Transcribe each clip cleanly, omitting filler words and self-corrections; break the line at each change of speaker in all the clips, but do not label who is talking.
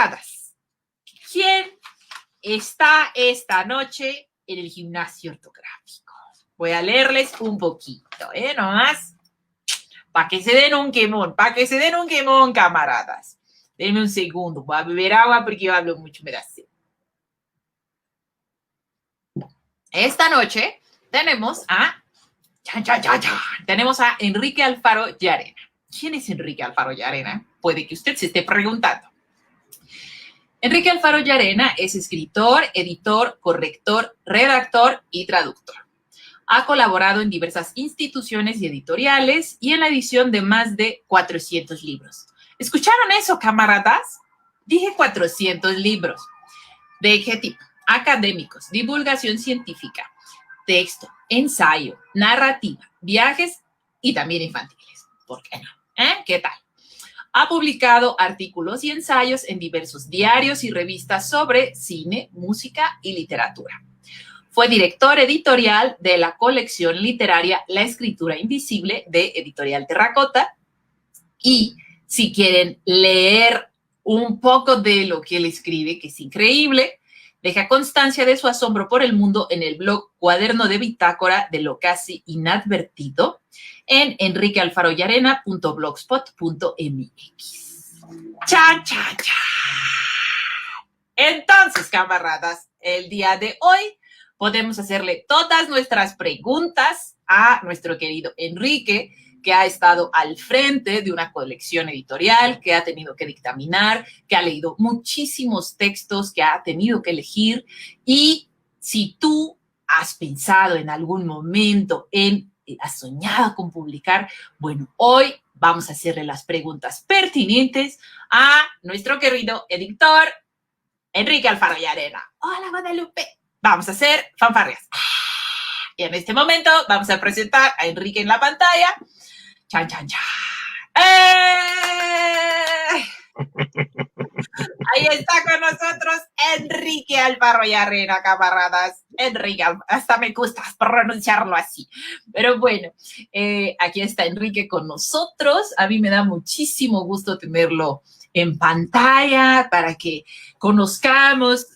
Camaradas, ¿quién está esta noche en el gimnasio ortográfico? Voy a leerles un poquito, nomás, para que se den un quemón, camaradas. Denme un segundo, voy a beber agua porque yo hablo mucho, me da sed. Esta noche tenemos a Enrique Alfaro Llarena. ¿Quién es Enrique Alfaro Llarena? Puede que usted se esté preguntando. Enrique Alfaro Llarena es escritor, editor, corrector, redactor y traductor. Ha colaborado en diversas instituciones y editoriales y en la edición de más de 400 libros. ¿Escucharon eso, camaradas? Dije 400 libros. ¿De qué tipo? Académicos, divulgación científica, texto, ensayo, narrativa, viajes y también infantiles. ¿Por qué no? ¿Qué tal? Ha publicado artículos y ensayos en diversos diarios y revistas sobre cine, música y literatura. Fue director editorial de la colección literaria La Escritura Invisible de Editorial Terracota. Y si quieren leer un poco de lo que él escribe, que es increíble, deja constancia de su asombro por el mundo en el blog Cuaderno de Bitácora de lo casi inadvertido en enriquealfaroyarena.blogspot.mx. ¡Chan, chan, chan! Entonces, camaradas, el día de hoy podemos hacerle todas nuestras preguntas a nuestro querido Enrique, que ha estado al frente de una colección editorial, que ha tenido que dictaminar, que ha leído muchísimos textos, que ha tenido que elegir. Y si tú has pensado en algún momento has soñado con publicar, bueno, hoy vamos a hacerle las preguntas pertinentes a nuestro querido editor, Enrique Alfaro Llarena. Hola, Guadalupe. Vamos a hacer fanfarrias. Y en este momento vamos a presentar a Enrique en la pantalla. ¡Chan, chan, chan! Ahí está con nosotros Enrique Alfaro Llarena, camaradas. Enrique, hasta me gusta pronunciarlo así. Pero bueno, aquí está Enrique con nosotros. A mí me da muchísimo gusto tenerlo en pantalla para que conozcamos,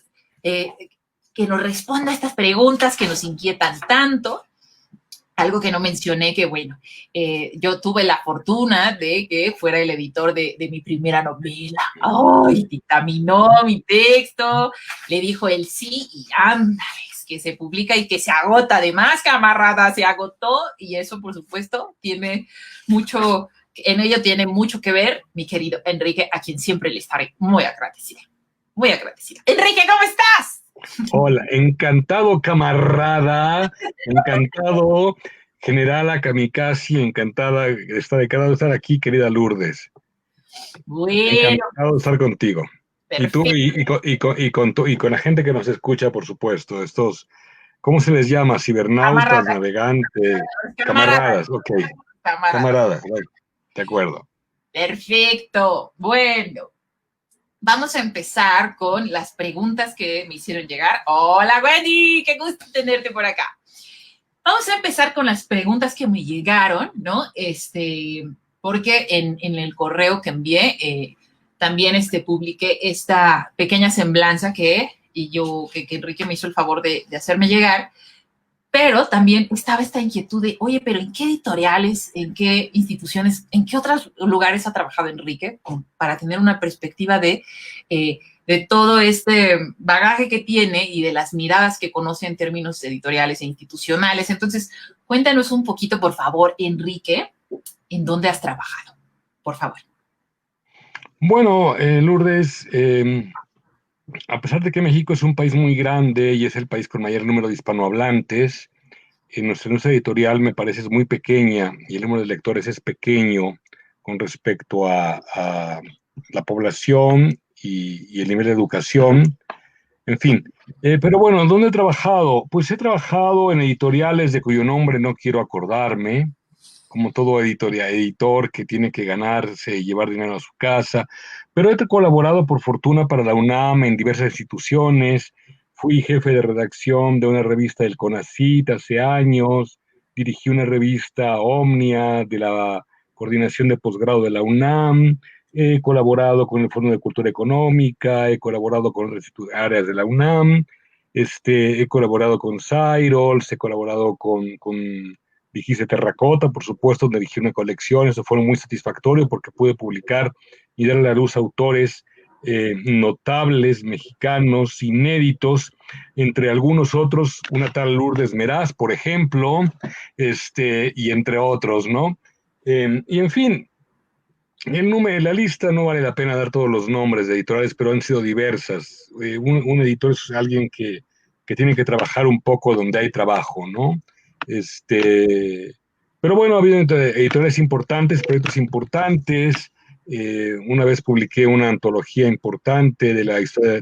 que nos responda a estas preguntas que nos inquietan tanto. Algo que no mencioné, que bueno, yo tuve la fortuna de que fuera el editor de mi primera novela. ¡Ay! Dictaminó mi texto, le dijo el sí y ándales, que se publica y que se agota. Además, camarada, se agotó y eso, por supuesto, tiene mucho que ver mi querido Enrique, a quien siempre le estaré muy agradecida. Muy agradecida. Enrique, ¿cómo estás?
Hola, encantado, camarada, encantado, generala Kamikaze, encantada de estar aquí, querida Lourdes.
Bueno.
Encantado de estar contigo. Perfecto. Y tú y con la gente que nos escucha, por supuesto, estos, ¿cómo se les llama? Cibernautas, navegantes, camaradas, ok. Camaradas, de acuerdo.
Perfecto. Bueno. Vamos a empezar con las preguntas que me hicieron llegar. Hola, Wendy, qué gusto tenerte por acá. Vamos a empezar con las preguntas que me llegaron, ¿no? Porque en el correo que envié, también publiqué esta pequeña semblanza que Enrique me hizo el favor de hacerme llegar. Pero también estaba esta inquietud de, oye, pero ¿en qué editoriales, en qué instituciones, en qué otros lugares ha trabajado Enrique? Para tener una perspectiva de todo este bagaje que tiene y de las miradas que conoce en términos editoriales e institucionales. Entonces, cuéntanos un poquito, por favor, Enrique, ¿en dónde has trabajado? Por favor.
Bueno, Lourdes, a pesar de que México es un país muy grande y es el país con mayor número de hispanohablantes, nuestra editorial me parece es muy pequeña y el número de lectores es pequeño con respecto a la población y el nivel de educación, en fin. Pero bueno, ¿dónde he trabajado? Pues he trabajado en editoriales de cuyo nombre no quiero acordarme, como todo editor que tiene que ganarse y llevar dinero a su casa, pero he colaborado por fortuna para la UNAM en diversas instituciones. Fui jefe de redacción de una revista del CONACYT hace años, dirigí una revista Omnia de la coordinación de posgrado de la UNAM, He colaborado con el Fondo de Cultura Económica, he colaborado con áreas de la UNAM, he colaborado con Cyrils, he colaborado con Dijiste Terracota, por supuesto, donde dirigí una colección. Eso fue muy satisfactorio porque pude publicar y dar a la luz autores notables, mexicanos, inéditos, entre algunos otros, una tal Lourdes Meraz, por ejemplo, y entre otros, ¿no? Y en fin, la lista no vale la pena dar todos los nombres de editoriales, pero han sido diversas. Un editor es alguien que tiene que trabajar un poco donde hay trabajo, ¿no? Pero bueno, ha habido editoriales importantes, proyectos importantes. Una vez publiqué una antología importante de la historia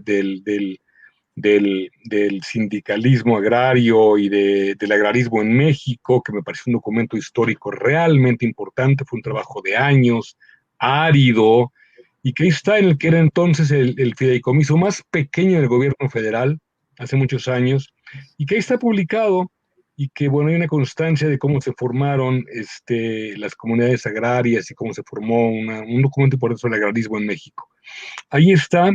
del sindicalismo agrario y del agrarismo en México, que me pareció un documento histórico realmente importante. Fue un trabajo de años, árido, y que ahí está en el que era entonces el fideicomiso más pequeño del gobierno federal, hace muchos años, y que ahí está publicado, y que, bueno, hay una constancia de cómo se formaron las comunidades agrarias y cómo se formó un documento importante sobre el agrarismo en México. Ahí está.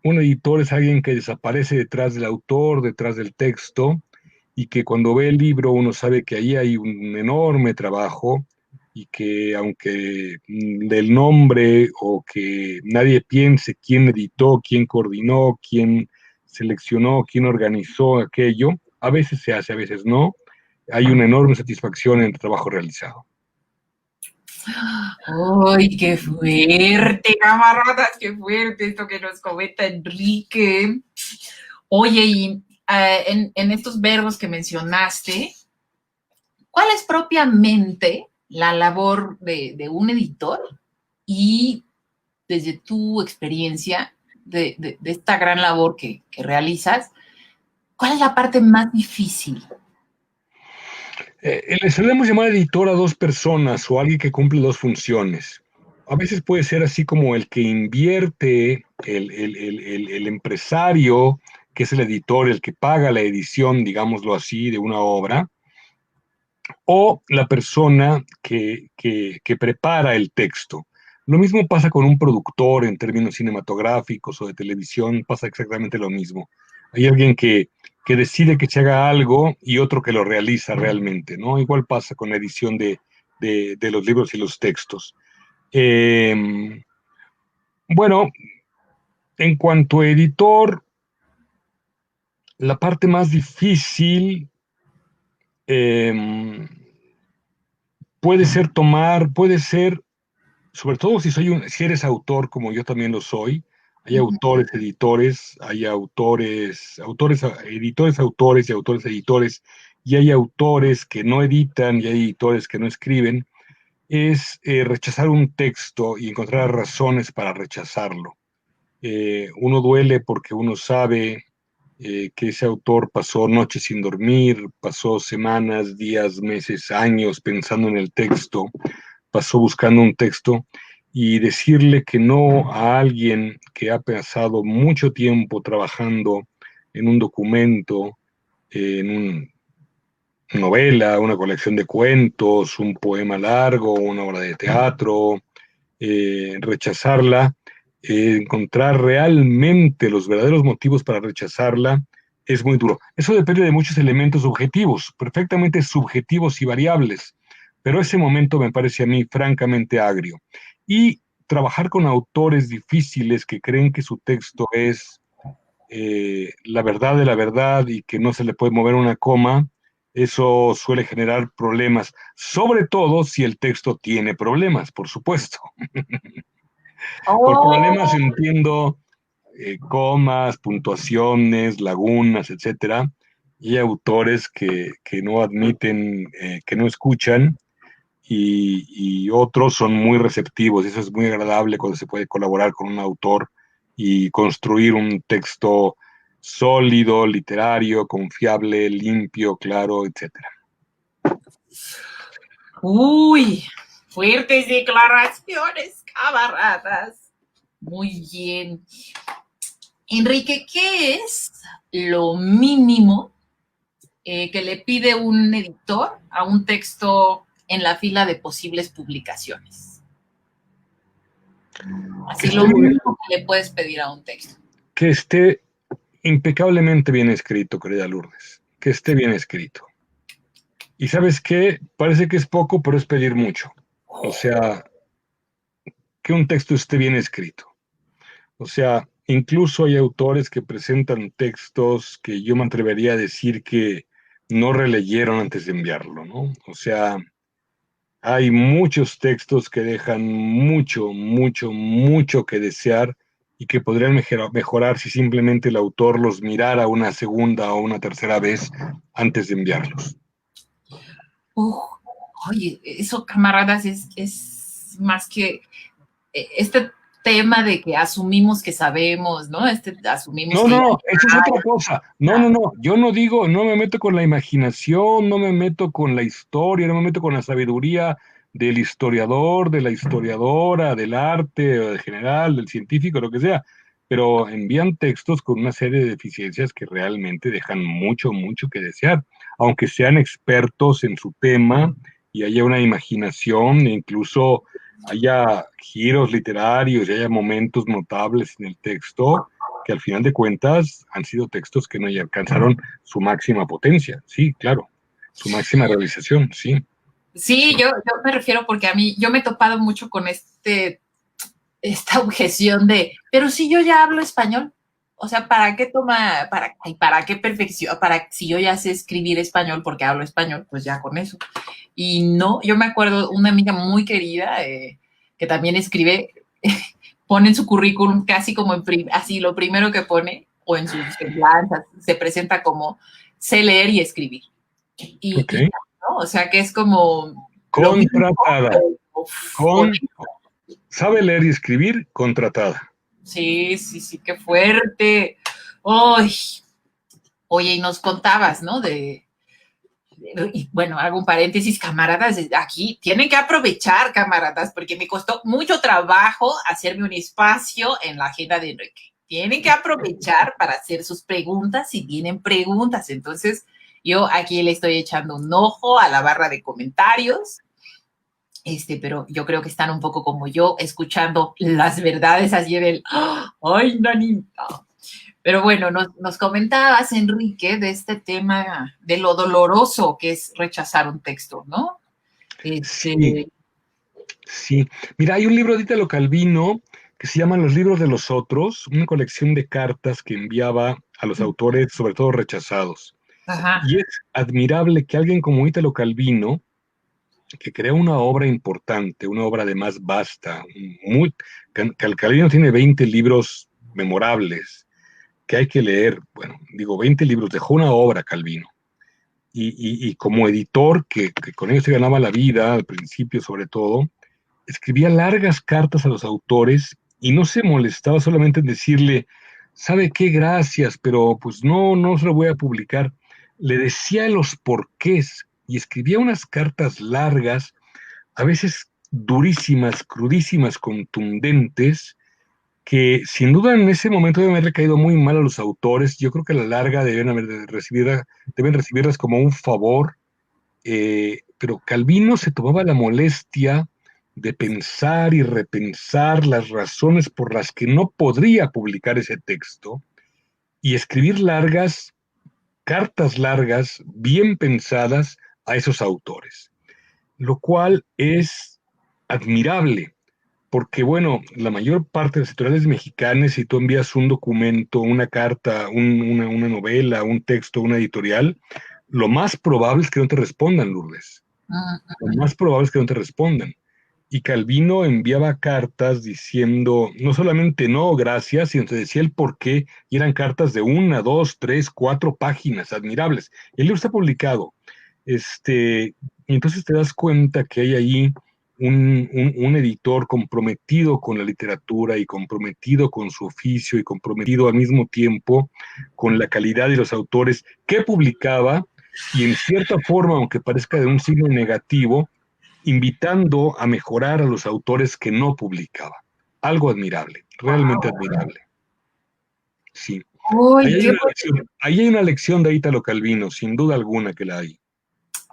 Un editor es alguien que desaparece detrás del autor, detrás del texto, y que cuando ve el libro uno sabe que ahí hay un enorme trabajo y que aunque del nombre o que nadie piense quién editó, quién coordinó, quién seleccionó, quién organizó aquello, a veces se hace, a veces no, hay una enorme satisfacción en el trabajo realizado.
¡Ay, qué fuerte, camaradas! ¡Qué fuerte esto que nos comenta Enrique! Oye, y en estos verbos que mencionaste, ¿cuál es propiamente la labor de un editor? Y desde tu experiencia de esta gran labor que realizas, ¿cuál es la parte más difícil?
Le solemos llamar editor a dos personas o alguien que cumple dos funciones. A veces puede ser así como el que invierte, el empresario, que es el editor, el que paga la edición, digámoslo así, de una obra, o la persona que prepara el texto. Lo mismo pasa con un productor en términos cinematográficos o de televisión, pasa exactamente lo mismo. Hay alguien que decide que se haga algo y otro que lo realiza realmente, ¿no? Igual pasa con la edición de los libros y los textos. Eh, bueno, en cuanto a editor, la parte más difícil eh, puede ser sobre todo si eres autor, como yo también lo soy. Hay autores, editores, hay editores, autores y autores, editores, y hay autores que no editan y hay editores que no escriben. Es rechazar un texto y encontrar razones para rechazarlo. Uno duele porque uno sabe que ese autor pasó noches sin dormir, pasó semanas, días, meses, años pensando en el texto, pasó buscando un texto, y decirle que no a alguien que ha pasado mucho tiempo trabajando en un documento, en una novela, una colección de cuentos, un poema largo, una obra de teatro, rechazarla, encontrar realmente los verdaderos motivos para rechazarla, es muy duro. Eso depende de muchos elementos objetivos, perfectamente subjetivos y variables, pero ese momento me parece a mí francamente agrio. Y trabajar con autores difíciles que creen que su texto es la verdad de la verdad y que no se le puede mover una coma, eso suele generar problemas, sobre todo si el texto tiene problemas, por supuesto. Por problemas
Oh,
entiendo comas, puntuaciones, lagunas, etcétera. Y hay autores que no admiten, que no escuchan, y otros son muy receptivos. Eso es muy agradable cuando se puede colaborar con un autor y construir un texto sólido, literario, confiable, limpio, claro, etcétera.
uy, fuertes declaraciones, camaradas. Muy bien. Enrique, ¿qué es lo mínimo que le pide un editor a un texto en la fila de posibles publicaciones? Así lo único que le puedes pedir a un texto.
Que esté impecablemente bien escrito, querida Lourdes, que esté bien escrito. Y ¿sabes qué? Parece que es poco, pero es pedir mucho. O sea, que un texto esté bien escrito. O sea, incluso hay autores que presentan textos que yo me atrevería a decir que no releyeron antes de enviarlo, ¿no? O sea, hay muchos textos que dejan mucho, mucho, mucho que desear y que podrían mejorar si simplemente el autor los mirara una segunda o una tercera vez antes de enviarlos.
Uf, oye, eso, camaradas, es más que este tema de que asumimos que sabemos, ¿no? Asumimos
No,
que
no,
ya...
no, eso es otra cosa. No, no, no, yo no digo, no me meto con la imaginación, no me meto con la historia, no me meto con la sabiduría del historiador, de la historiadora, del arte, o del general, del científico, lo que sea, pero envían textos con una serie de deficiencias que realmente dejan mucho, mucho que desear, aunque sean expertos en su tema y haya una imaginación, e incluso haya giros literarios y haya momentos notables en el texto que al final de cuentas han sido textos que no alcanzaron su máxima potencia, sí, claro, su máxima realización, sí.
Sí,
Sí.
yo me refiero porque a mí, yo me he topado mucho con esta objeción de, pero si yo ya hablo español, o sea, ¿para qué perfección? Si yo ya sé escribir español porque hablo español, pues ya con eso. Y no, yo me acuerdo una amiga muy querida que también escribe, pone en su currículum casi como así lo primero que pone, o en sus semblanzas, se presenta como sé leer y escribir.
Ok.
¿No? O sea, que es como lo mismo,
Contratada.
pero con...
Con, sabe leer y escribir, contratada.
Sí, sí, sí, qué fuerte. Ay, oye, y nos contabas, ¿no? Y bueno, hago un paréntesis, camaradas, aquí tienen que aprovechar, camaradas, porque me costó mucho trabajo hacerme un espacio en la agenda de Enrique. Tienen que aprovechar para hacer sus preguntas si tienen preguntas. Entonces, yo aquí le estoy echando un ojo a la barra de comentarios, pero yo creo que están un poco como yo, escuchando las verdades así del, ¡ay, nanita! Pero bueno, nos comentabas, Enrique, de este tema de lo doloroso que es rechazar un texto, ¿no?
Sí, sí. Mira, hay un libro de Italo Calvino que se llama Los libros de los otros, una colección de cartas que enviaba a los autores, sobre todo rechazados.
Ajá,
Y es admirable que alguien como Italo Calvino, que crea una obra importante, una obra además vasta, muy, Calvino tiene 20 libros memorables que hay que leer, bueno, digo 20 libros, dejó una obra Calvino, y como editor, que con ello se ganaba la vida al principio sobre todo, escribía largas cartas a los autores y no se molestaba solamente en decirle, ¿sabe qué? Gracias, pero pues no, no se lo voy a publicar. Le decía los porqués y escribía unas cartas largas, a veces durísimas, crudísimas, contundentes, que sin duda en ese momento deben haberle caído muy mal a los autores. Yo creo que a la larga deben recibirlas como un favor, pero Calvino se tomaba la molestia de pensar y repensar las razones por las que no podría publicar ese texto y escribir largas, cartas largas, bien pensadas a esos autores, lo cual es admirable, porque bueno, la mayor parte de las editoriales mexicanas, si tú envías un documento, una carta, una novela, un texto, una editorial, lo más probable es que no te respondan, Lourdes. Lo más probable es que no te respondan. Y Calvino enviaba cartas diciendo no solamente no, gracias, sino te decía el por qué, y eran cartas de una, dos, tres, cuatro páginas, admirables. El libro está publicado. Y entonces te das cuenta que hay ahí un editor comprometido con la literatura y comprometido con su oficio y comprometido al mismo tiempo con la calidad de los autores que publicaba y en cierta forma, aunque parezca de un signo negativo, invitando a mejorar a los autores que no publicaba. Algo admirable, realmente admirable. Sí.
uy, qué bueno.
Ahí hay una lección de Italo Calvino, sin duda alguna que la hay.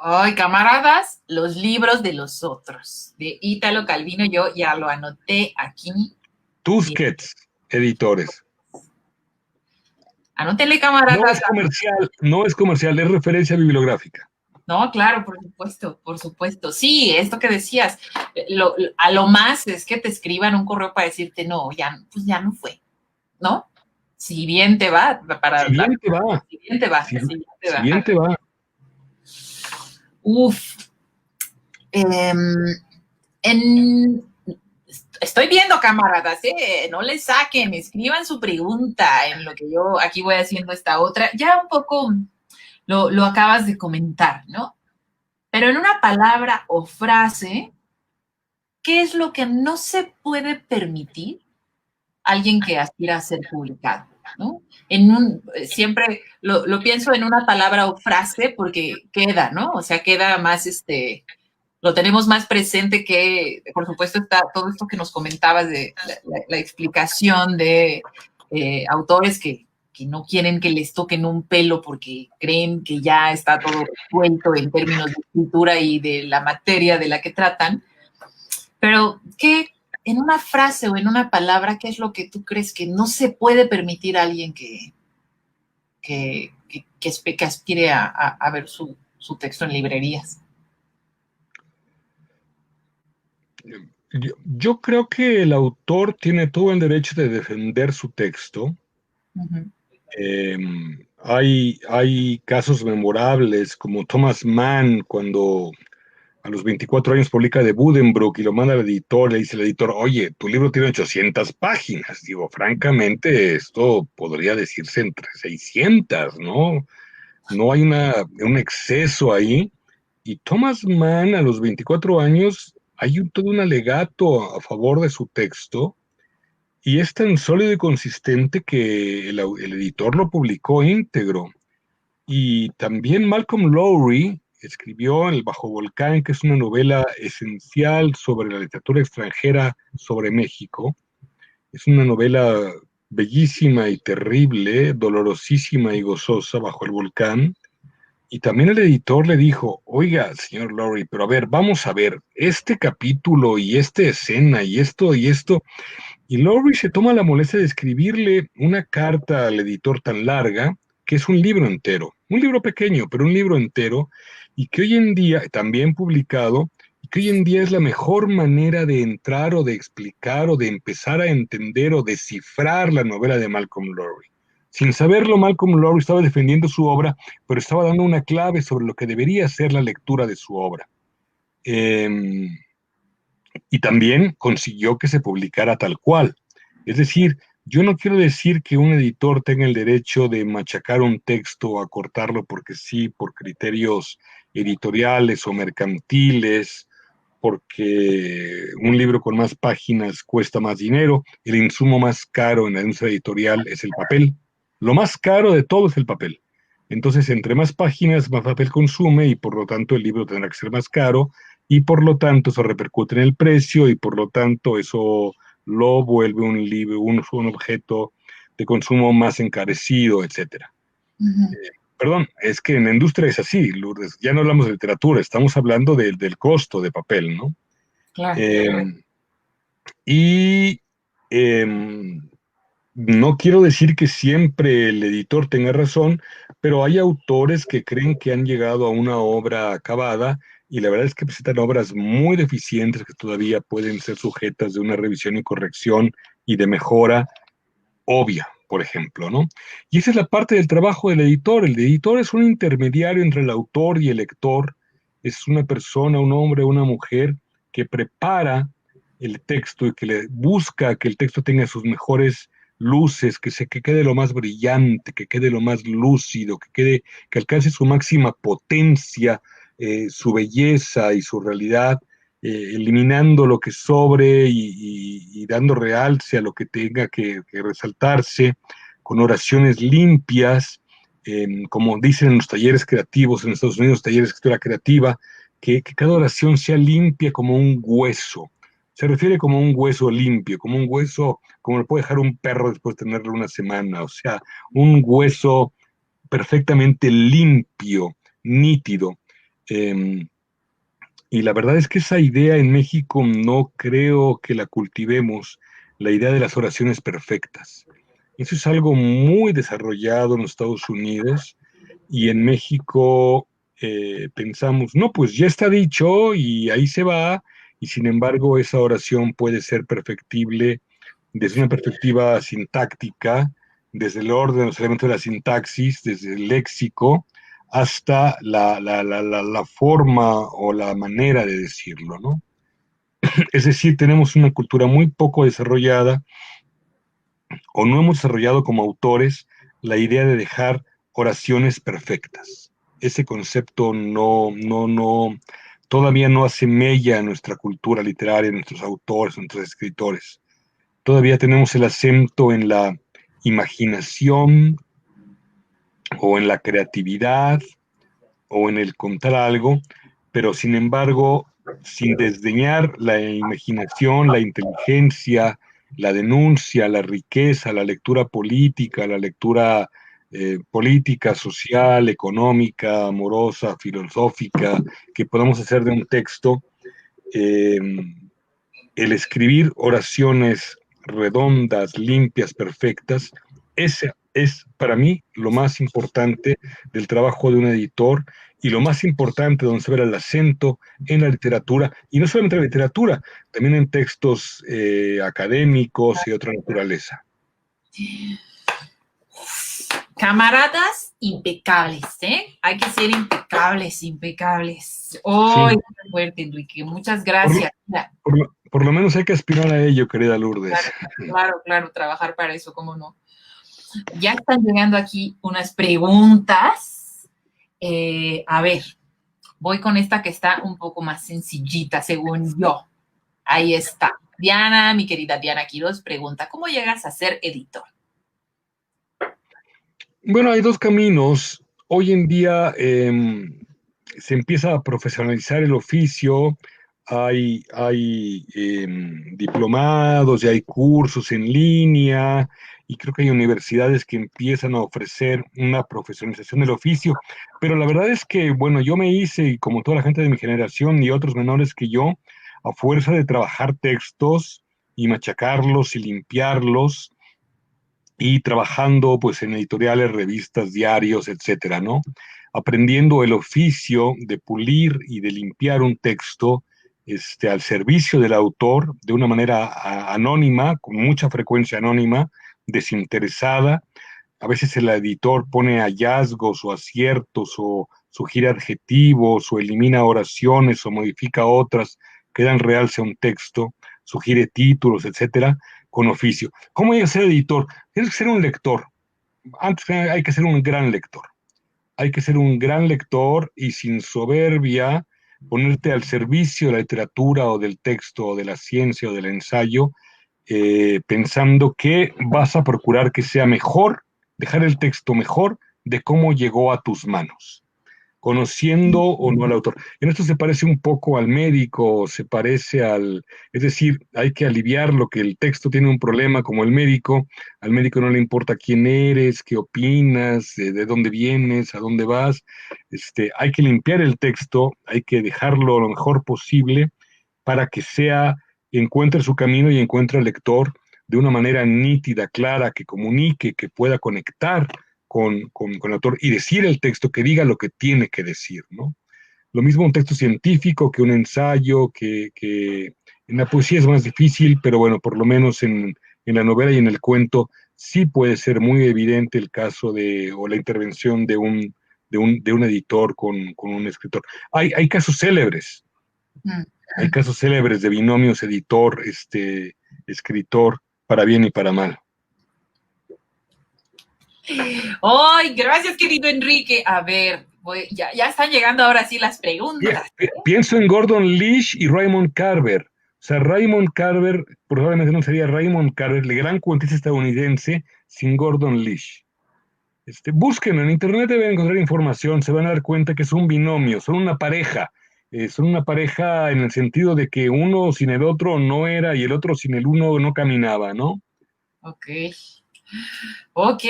Ay, camaradas, los libros de los otros, de Ítalo Calvino, yo ya lo anoté aquí Bien.
Tusquets, editores.
Anótenle,
No
camaradas.
es comercial, no es comercial, es referencia bibliográfica.
No, claro, por supuesto, por supuesto. Sí, esto que decías, a lo más es que te escriban un correo para decirte, no, ya, pues ya no fue, ¿no? Si bien te va,
Si bien te va,
si bien te va,
si,
si bien te
si
va.
bien te va.
Uf, en, estoy viendo, camaradas, no le saquen, escriban su pregunta en lo que yo aquí voy haciendo esta otra. Ya un poco lo acabas de comentar, ¿no? Pero en una palabra o frase, ¿qué es lo que no se puede permitir alguien que aspira a ser publicado? ¿No? Siempre lo pienso en una palabra o frase porque queda, ¿no? O sea, queda más, lo tenemos más presente que, por supuesto, está todo esto que nos comentabas de la explicación de autores que no quieren que les toquen un pelo porque creen que ya está todo resuelto en términos de escritura y de la materia de la que tratan. Pero, ¿qué, en una frase o en una palabra, qué es lo que tú crees que no se puede permitir a alguien que aspire a ver su texto en librerías?
Yo creo que el autor tiene todo el derecho de defender su texto.
Uh-huh.
Hay casos memorables como Thomas Mann cuando a los 24 años publica de Buddenbrook y lo manda al editor, le dice al editor, oye, tu libro tiene 800 páginas. Digo, francamente, esto podría decirse entre 600, ¿no? No hay un exceso ahí. Y Thomas Mann a los 24 años hay todo un alegato a favor de su texto y es tan sólido y consistente que el editor lo publicó íntegro. Y también Malcolm Lowry escribió El Bajo Volcán, que es una novela esencial sobre la literatura extranjera sobre México. Es una novela bellísima y terrible, dolorosísima y gozosa, Bajo el Volcán. Y también el editor le dijo, oiga, señor Lowry, pero a ver, vamos a ver, este capítulo y esta escena y esto y esto. Y Lowry se toma la molestia de escribirle una carta al editor tan larga, que es un libro entero, un libro pequeño, pero un libro entero, y que hoy en día, también publicado, y que hoy en día es la mejor manera de entrar o de explicar o de empezar a entender o descifrar la novela de Malcolm Lowry. Sin saberlo, Malcolm Lowry estaba defendiendo su obra, pero estaba dando una clave sobre lo que debería ser la lectura de su obra. Eh, y también consiguió que se publicara tal cual. Es decir, yo no quiero decir que un editor tenga el derecho de machacar un texto o acortarlo porque sí, por criterios editoriales o mercantiles, porque un libro con más páginas cuesta más dinero, el insumo más caro en la industria editorial es el papel. Lo más caro de todo es el papel. Entonces, entre más páginas, más papel consume y por lo tanto el libro tendrá que ser más caro y por lo tanto eso repercute en el precio y por lo tanto eso lo vuelve un libro, un objeto de consumo más encarecido, etcétera.
Uh-huh.
Perdón, es que en la industria es así, Lourdes, ya no hablamos de literatura, estamos hablando del costo de papel, ¿no?
Claro.
Eh, y eh, no quiero decir que siempre el editor tenga razón, pero hay autores que creen que han llegado a una obra acabada y la verdad es que presentan obras muy deficientes que todavía pueden ser sujetas de una revisión y corrección y de mejora obvia, por ejemplo, ¿no? Y esa es la parte del trabajo del editor. El editor es un intermediario entre el autor y el lector. Es una persona, un hombre, una mujer que prepara el texto y que le busca que el texto tenga sus mejores luces, que quede lo más brillante, que quede lo más lúcido, que alcance su máxima potencia, su belleza y su realidad, eliminando lo que sobre y dando realce a lo que tenga que resaltarse, con oraciones limpias, como dicen en los talleres creativos en Estados Unidos, talleres de escritura creativa, que cada oración sea limpia como un hueso. Se refiere como un hueso limpio, como un hueso, como lo puede dejar un perro después de tenerlo una semana, o sea, un hueso perfectamente limpio, nítido. Eh, y la verdad es que esa idea en México no creo que la cultivemos. la idea de las oraciones perfectas. Eso es algo muy desarrollado en los Estados Unidos y en México pensamos, no, pues ya está dicho y ahí se va, y sin embargo esa oración puede ser perfectible desde una perspectiva sintáctica, desde el orden, los elementos de la sintaxis, desde el léxico, hasta la forma o la manera de decirlo, ¿no? Es decir, tenemos una cultura muy poco desarrollada o no hemos desarrollado como autores la idea de dejar oraciones perfectas. Ese concepto todavía no hace mella en nuestra cultura literaria, en nuestros autores, en nuestros escritores. Todavía tenemos el acento en la imaginación o en la creatividad o en el contar algo, pero sin embargo, sin desdeñar la imaginación, la inteligencia, la denuncia, la riqueza, la lectura política, la lectura política, social, económica, amorosa, filosófica, que podamos hacer de un texto, eh, el escribir oraciones redondas, limpias, perfectas, ese es para mí lo más importante del trabajo de un editor y lo más importante donde se ve el acento en la literatura, y no solamente en la literatura, también en textos académicos y de otra naturaleza.
Camaradas impecables, ¿eh? Hay que ser impecables, impecables. ¡Oh,
Sí,
qué fuerte, Enrique! Muchas gracias.
por lo menos hay que aspirar a ello, querida Lourdes.
Claro, trabajar para eso, ¿cómo no? Ya están llegando aquí unas preguntas. A ver, voy con esta que está un poco más sencillita, según yo. Ahí está. Diana, mi querida Diana Quiroz, pregunta, ¿cómo llegas a ser editor?
Bueno, hay dos caminos. Hoy en día se empieza a profesionalizar el oficio, hay diplomados y hay cursos en línea, y creo que hay universidades que empiezan a ofrecer una profesionalización del oficio, pero la verdad es que, bueno, yo me hice, y como toda la gente de mi generación y otros menores que yo, a fuerza de trabajar textos y machacarlos y limpiarlos, y trabajando pues en editoriales, revistas, diarios, etcétera, ¿no? Aprendiendo el oficio de pulir y de limpiar un texto al servicio del autor de una manera anónima, con mucha frecuencia anónima, desinteresada. A veces el editor pone hallazgos o aciertos o sugiere adjetivos o elimina oraciones o modifica otras que dan realce a un texto, sugiere títulos, etcétera, con oficio. ¿Cómo hay que ser editor? Tienes que ser un lector. Antes hay que ser un gran lector. Hay que ser un gran lector y sin soberbia ponerte al servicio de la literatura o del texto o de la ciencia o del ensayo, pensando que vas a procurar que sea mejor, dejar el texto mejor de cómo llegó a tus manos, conociendo o no al autor. En esto se parece un poco al médico, se parece es decir, hay que aliviar lo que el texto tiene un problema como el médico. Al médico no le importa quién eres, qué opinas, de dónde vienes, a dónde vas. Hay que limpiar el texto, hay que dejarlo lo mejor posible para que encuentre su camino y encuentre al lector de una manera nítida, clara, que comunique, que pueda conectar con el autor y decir el texto, que diga lo que tiene que decir, ¿no? Lo mismo un texto científico que un ensayo, que en la poesía es más difícil, pero bueno, por lo menos en la novela y en el cuento sí puede ser muy evidente el caso o la intervención de un editor con un escritor. Hay casos célebres, hay casos célebres de binomios editor, escritor, para bien y para mal.
¡Ay, gracias, querido Enrique! A ver, ya están llegando ahora sí las preguntas.
Pienso en Gordon Lish y Raymond Carver. O sea, Raymond Carver probablemente no sería Raymond Carver, el gran cuentista estadounidense, sin Gordon Lish. Busquen en internet, deben encontrar información, se van a dar cuenta que es un binomio, son una pareja. Son una pareja en el sentido de que uno sin el otro no era y el otro sin el uno no caminaba, ¿no?
Ok,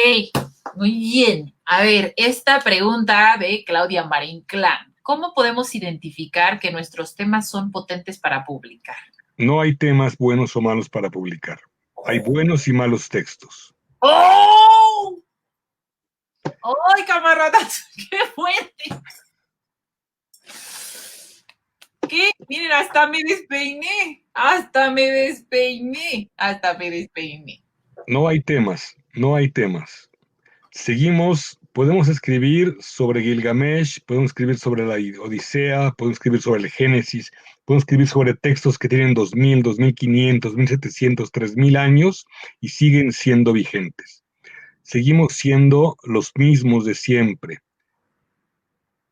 muy bien. A ver, esta pregunta de Claudia Marín Clan. ¿Cómo podemos identificar que nuestros temas son potentes para publicar?
No hay temas buenos o malos para publicar. Hay buenos y malos textos.
¡Oh! ¡Ay, camaradas! ¡Qué fuerte! ¿Qué? Miren, hasta me despeiné.
No hay temas, no hay temas. Seguimos, podemos escribir sobre Gilgamesh, podemos escribir sobre la Odisea, podemos escribir sobre el Génesis, podemos escribir sobre textos que tienen 2000, 2500, 1700, 3000 años y siguen siendo vigentes. Seguimos siendo los mismos de siempre,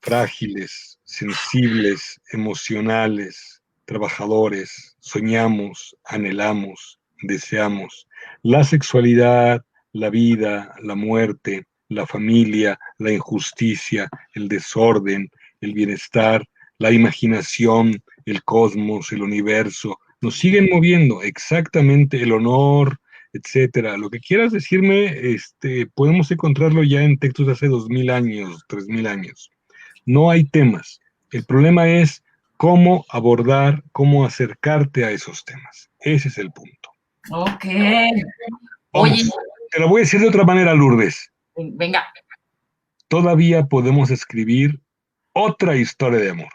frágiles, sensibles, emocionales, trabajadores, soñamos, anhelamos, deseamos. La sexualidad, la vida, la muerte, la familia, la injusticia, el desorden, el bienestar, la imaginación, el cosmos, el universo, nos siguen moviendo exactamente el honor, etcétera. Lo que quieras decirme, podemos encontrarlo ya en textos de hace 2000 años, 3000 años. No hay temas. El problema es cómo abordar, cómo acercarte a esos temas. Ese es el punto.
Ok.
Vamos,
Oye,
te lo voy a decir de otra manera, Lourdes.
venga.
Todavía podemos escribir otra historia de amor.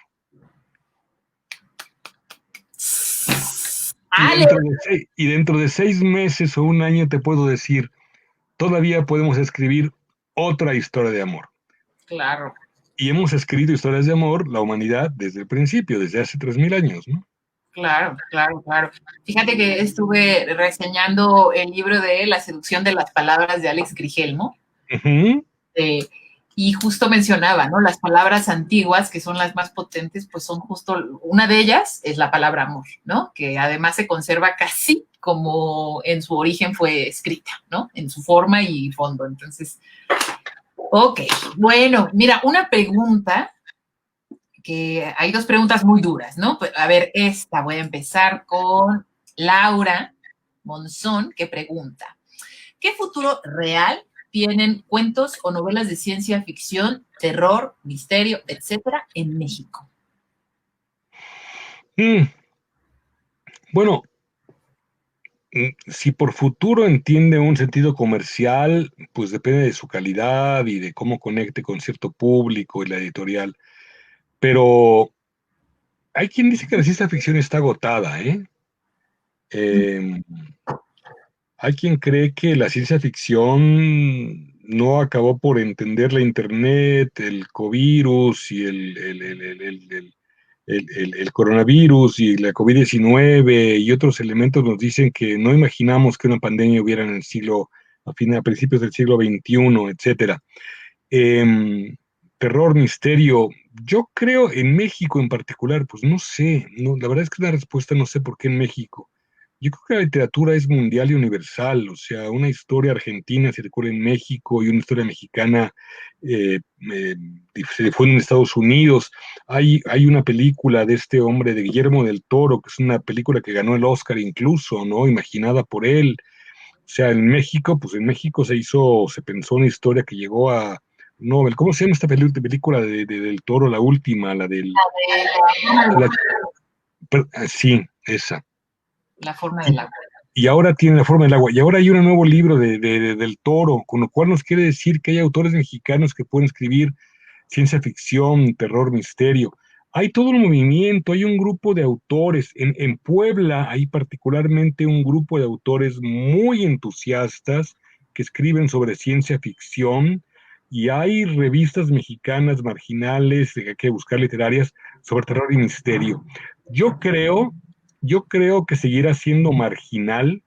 Y dentro de 6 meses o un año te puedo decir, todavía podemos escribir otra historia de amor.
Claro.
Y hemos escrito historias de amor, la humanidad, desde el principio, desde hace 3000 años, ¿no?
Claro. Fíjate que estuve reseñando el libro de La seducción de las palabras de Alex Crigelmo.
Uh-huh.
Y justo mencionaba, ¿no? Las palabras antiguas, que son las más potentes, pues son justo, una de ellas es la palabra amor, ¿no? Que además se conserva casi como en su origen fue escrita, ¿no? En su forma y fondo. Entonces, ok, bueno, mira, una pregunta, que hay 2 preguntas muy duras, ¿no? A ver, voy a empezar con Laura Monzón, que pregunta, ¿qué futuro real tienen cuentos o novelas de ciencia ficción, terror, misterio, etcétera, en México?
Bueno, si por futuro entiende un sentido comercial, pues depende de su calidad y de cómo conecte con cierto público y la editorial. Pero hay quien dice que la ciencia ficción está agotada, ¿eh? Hay quien cree que la ciencia ficción no acabó por entender la Internet, el covirus y el coronavirus y la COVID-19 y otros elementos nos dicen que no imaginamos que una pandemia hubiera en el siglo, a principios del siglo XXI, etcétera. Terror, misterio, yo creo en México en particular, pues no sé, no, la verdad es que la respuesta no sé por qué en México. Yo creo que la literatura es mundial y universal, o sea, una historia argentina circula en México y una historia mexicana se difunde en Estados Unidos. Hay una película de este hombre, de Guillermo del Toro, que es una película que ganó el Oscar incluso, ¿no? Imaginada por él. O sea, en México, pues en México se pensó una historia que llegó a Nobel. ¿Cómo se llama esta película del Toro, la última, la del... sí, esa.
La forma del agua.
Y ahora tiene la forma del agua. Y ahora hay un nuevo libro del Toro, con lo cual nos quiere decir que hay autores mexicanos que pueden escribir ciencia ficción, terror, misterio. Hay todo un movimiento, hay un grupo de autores. En Puebla hay particularmente un grupo de autores muy entusiastas que escriben sobre ciencia ficción y hay revistas mexicanas marginales, que hay que buscar literarias, sobre terror y misterio. Yo creo que seguirá siendo marginal,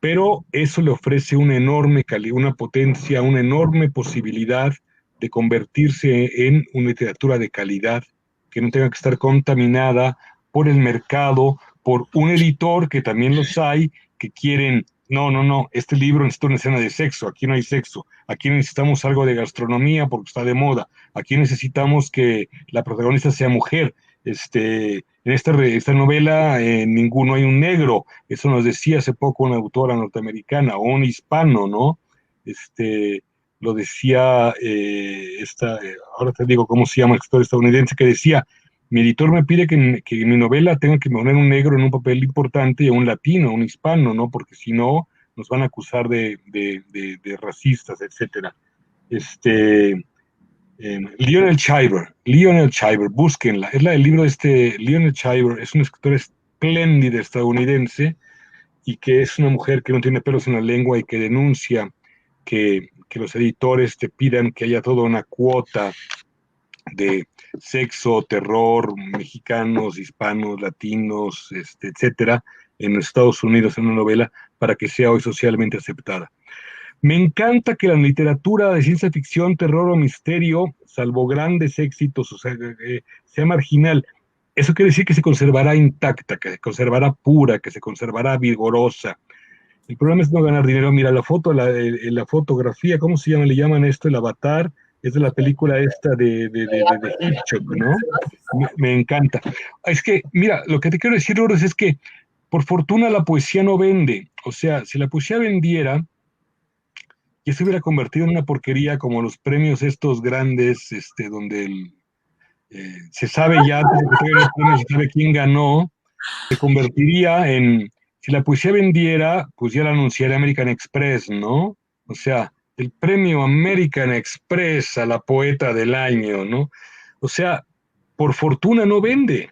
pero eso le ofrece una enorme una potencia, una enorme posibilidad de convertirse en una literatura de calidad, que no tenga que estar contaminada por el mercado, por un editor, que también los hay, que quieren, no, este libro necesita una escena de sexo, aquí no hay sexo, aquí necesitamos algo de gastronomía porque está de moda, aquí necesitamos que la protagonista sea mujer, en esta novela ninguno hay un negro, eso nos decía hace poco una autora norteamericana, o un hispano, ¿no? Lo decía ahora te digo cómo se llama el escritor estadounidense, que decía, mi editor me pide que en mi novela tenga que poner un negro en un papel importante y a un latino, un hispano, ¿no? Porque si no, nos van a acusar de racistas, etcétera. Lionel Shiver, búsquenla, es la del libro Lionel Shiver, es un escritor espléndido estadounidense y que es una mujer que no tiene pelos en la lengua y que denuncia que los editores te pidan que haya toda una cuota de sexo, terror, mexicanos, hispanos, latinos, etcétera, en Estados Unidos en una novela para que sea hoy socialmente aceptada. Me encanta que la literatura de ciencia ficción, terror o misterio, salvo grandes éxitos, o sea, sea marginal. Eso quiere decir que se conservará intacta, que se conservará pura, que se conservará vigorosa. El problema es no ganar dinero. Mira, la foto, la fotografía, ¿cómo se llama? Le llaman esto el avatar, es de la película esta de Hitchcock, ¿no? Me encanta. Es que, mira, lo que te quiero decir, Lourdes, es que por fortuna la poesía no vende. O sea, si la poesía vendiera, ya se hubiera convertido en una porquería como los premios estos grandes, donde se sabe ya, antes de que traigan el premio, se sabe quién ganó, se convertiría en, si la poesía vendiera, pues ya la anunciaría American Express, ¿no? O sea, el premio American Express a la poeta del año, ¿no? O sea, por fortuna no vende,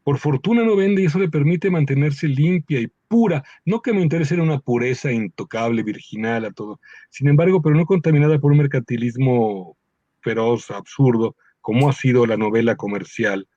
por fortuna no vende y eso le permite mantenerse limpia y pura. No que me interese una pureza intocable, virginal, a todo. Sin embargo, pero no contaminada por un mercantilismo feroz, absurdo, como ha sido la novela comercial.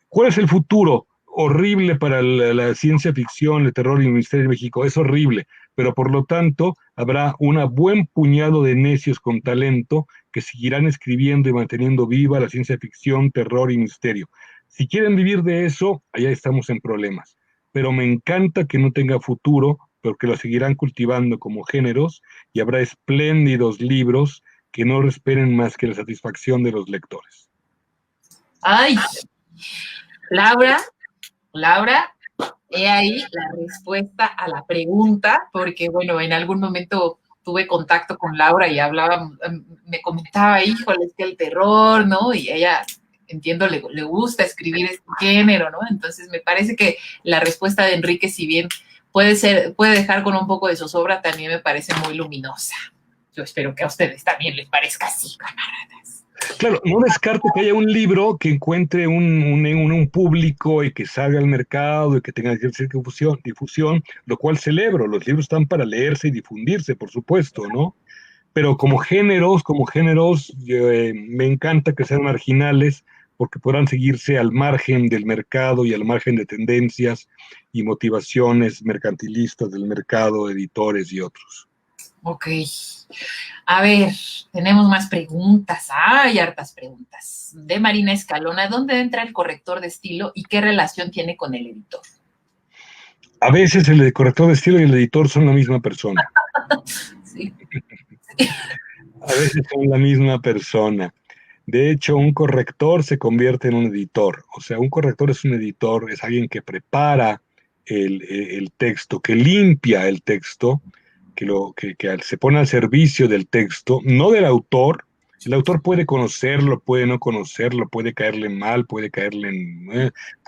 ¿Cuál es el futuro? Horrible para la ciencia ficción, el terror y el misterio en México. Es horrible, pero por lo tanto habrá un buen puñado de necios con talento que seguirán escribiendo y manteniendo viva la ciencia ficción, terror y misterio. Si quieren vivir de eso, allá estamos en problemas. Pero me encanta que no tenga futuro, porque lo seguirán cultivando como géneros y habrá espléndidos libros que no esperen más que la satisfacción de los lectores.
Ay, Laura, he ahí la respuesta a la pregunta, porque bueno, en algún momento tuve contacto con Laura y hablaba, me comentaba, híjole, es que el terror, ¿no? Y ella, entiendo, le gusta escribir este género, ¿no? Entonces me parece que la respuesta de Enrique, si bien puede dejar con un poco de zozobra, también me parece muy luminosa. Yo espero que a ustedes también les parezca así, camaradas.
Claro, no descarto que haya un libro que encuentre un público y que salga al mercado y que tenga cierta difusión, lo cual celebro. Los libros están para leerse y difundirse, por supuesto, ¿no? Pero como géneros, me encanta que sean marginales porque podrán seguirse al margen del mercado y al margen de tendencias y motivaciones mercantilistas del mercado, editores y otros.
Ok. A ver, tenemos más preguntas. Hay hartas preguntas. De Marina Escalona, ¿dónde entra el corrector de estilo y qué relación tiene con el editor?
A veces el corrector de estilo y el editor son la misma persona.
Sí.
A veces son la misma persona. De hecho, un corrector se convierte en un editor. O sea, un corrector es un editor, es alguien que prepara el texto, que limpia el texto, que se pone al servicio del texto, no del autor. El autor puede conocerlo, puede no conocerlo, puede caerle mal, puede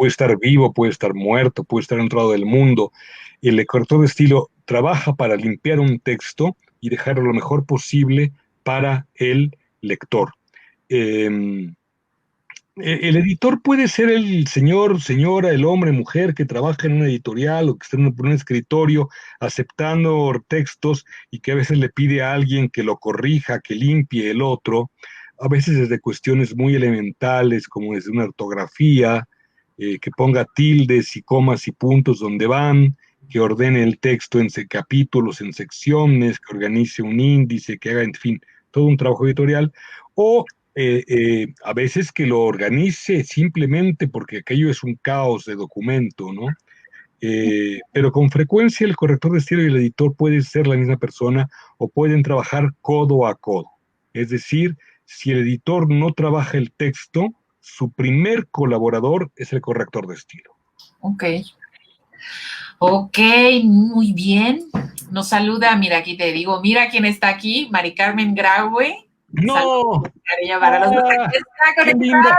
estar vivo, puede estar muerto, puede estar en otro lado del mundo. El corrector de estilo trabaja para limpiar un texto y dejarlo lo mejor posible para el lector. El editor puede ser el señor, señora, el hombre, mujer que trabaja en una editorial o que está en un escritorio aceptando textos y que a veces le pide a alguien que lo corrija, que limpie el otro, a veces desde cuestiones muy elementales como desde una ortografía, que ponga tildes y comas y puntos donde van, que ordene el texto en capítulos, en secciones, que organice un índice, que haga, en fin, todo un trabajo editorial, o a veces que lo organice simplemente porque aquello es un caos de documento, ¿no? Pero con frecuencia el corrector de estilo y el editor pueden ser la misma persona o pueden trabajar codo a codo. Es decir, si el editor no trabaja el texto, su primer colaborador es el corrector de estilo.
Ok. Ok, muy bien. Nos saluda, mira, aquí te digo, mira quién está aquí, Mari Carmen Graue.
¡No!
Cariño para los que está
¡Qué linda!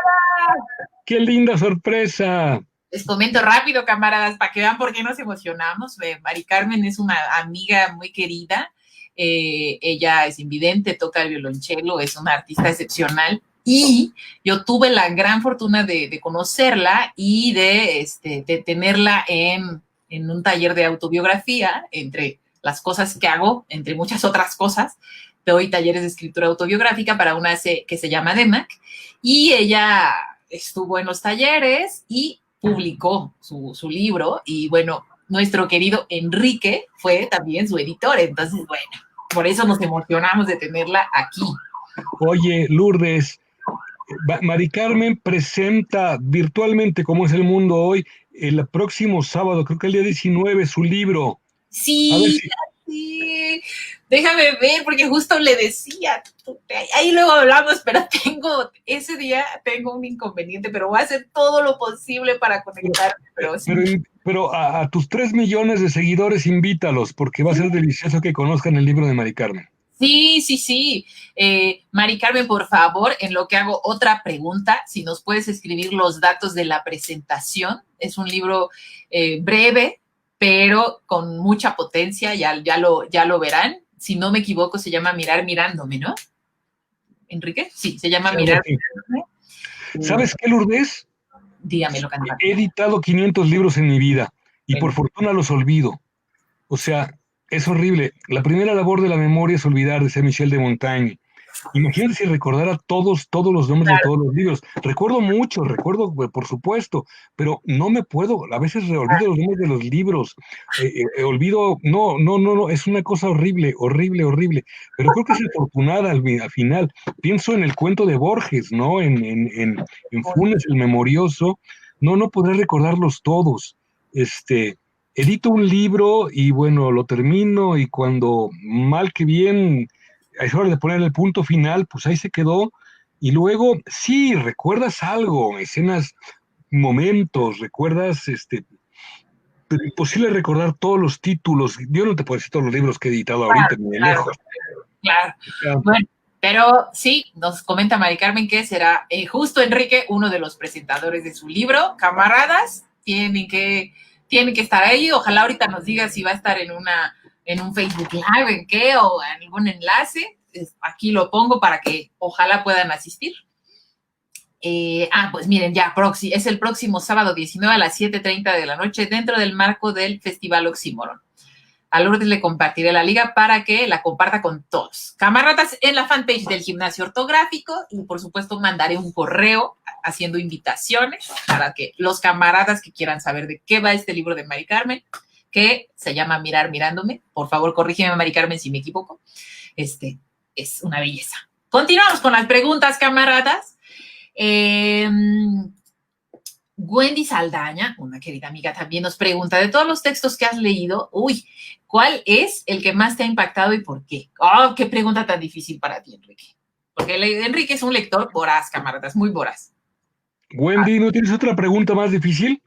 ¡Qué linda sorpresa!
Les comento rápido, camaradas, para que vean por qué nos emocionamos. Mari Carmen es una amiga muy querida. Ella es invidente, toca el violonchelo, es una artista excepcional. Y yo tuve la gran fortuna de conocerla y de tenerla en un taller de autobiografía, entre las cosas que hago, entre muchas otras cosas. Doy talleres de escritura autobiográfica para una que se llama DEMAC, y ella estuvo en los talleres y publicó su libro, y bueno, nuestro querido Enrique fue también su editor, entonces bueno, por eso nos emocionamos de tenerla aquí.
Oye, Lourdes, Mari Carmen presenta virtualmente cómo es el mundo hoy, el próximo sábado, creo que el día 19, su libro.
Sí, sí. Déjame ver, porque justo le decía, ahí luego hablamos, pero ese día tengo un inconveniente, pero voy a hacer todo lo posible para conectarme.
Pero a tus 3 millones de seguidores invítalos, porque va a ser delicioso que conozcan el libro de Mari Carmen.
Sí, sí, sí. Mari Carmen, por favor, en lo que hago otra pregunta, si nos puedes escribir los datos de la presentación. Es un libro breve, pero con mucha potencia, ya lo verán. Si no me equivoco, se llama Mirar Mirándome, ¿no? ¿Enrique? Sí, se llama Mirar Mirándome.
¿Sabes qué, Lourdes?
Dígamelo, cantante.
He editado 500 libros en mi vida y por fortuna los olvido. O sea, es horrible. La primera labor de la memoria es olvidar, decía Michel de Montaigne. Imagínate si recordara todos los nombres de todos los libros. Recuerdo mucho, por supuesto, pero no me puedo. A veces olvido los nombres de los libros. Olvido, no, es una cosa horrible. Pero creo que es afortunada al final. Pienso en el cuento de Borges, ¿no? En Funes, el memorioso. No podré recordarlos todos. Edito un libro y bueno, lo termino, y cuando mal que bien es hora de poner el punto final, pues ahí se quedó. Y luego, sí, recuerdas algo, escenas, momentos, recuerdas, pero imposible recordar todos los títulos. Yo no te puedo decir todos los libros que he editado ahorita, ni de lejos.
Claro. Bueno, pero sí, nos comenta Mari Carmen que será justo Enrique, uno de los presentadores de su libro. Camaradas, tienen que estar ahí. Ojalá ahorita nos diga si va a estar en un Facebook Live, en qué, o en algún enlace. Aquí lo pongo para que ojalá puedan asistir. Pues miren, ya, es el próximo sábado 19 a las 7:30 de la noche, dentro del marco del Festival Oxímoron. A Lourdes le compartiré la liga para que la comparta con todos. Camaradas, en la fanpage del Gimnasio Ortográfico, y por supuesto mandaré un correo haciendo invitaciones para que los camaradas que quieran saber de qué va este libro de Mari Carmen, que se llama Mirar Mirándome. Por favor, corrígeme, Mari Carmen, si me equivoco. Es una belleza. Continuamos con las preguntas, camaradas. Wendy Saldaña, una querida amiga, también nos pregunta, de todos los textos que has leído, ¿cuál es el que más te ha impactado y por qué? ¡Oh, qué pregunta tan difícil para ti, Enrique! Porque Enrique es un lector voraz, camaradas, muy voraz.
Wendy, ¿no tienes otra pregunta más difícil?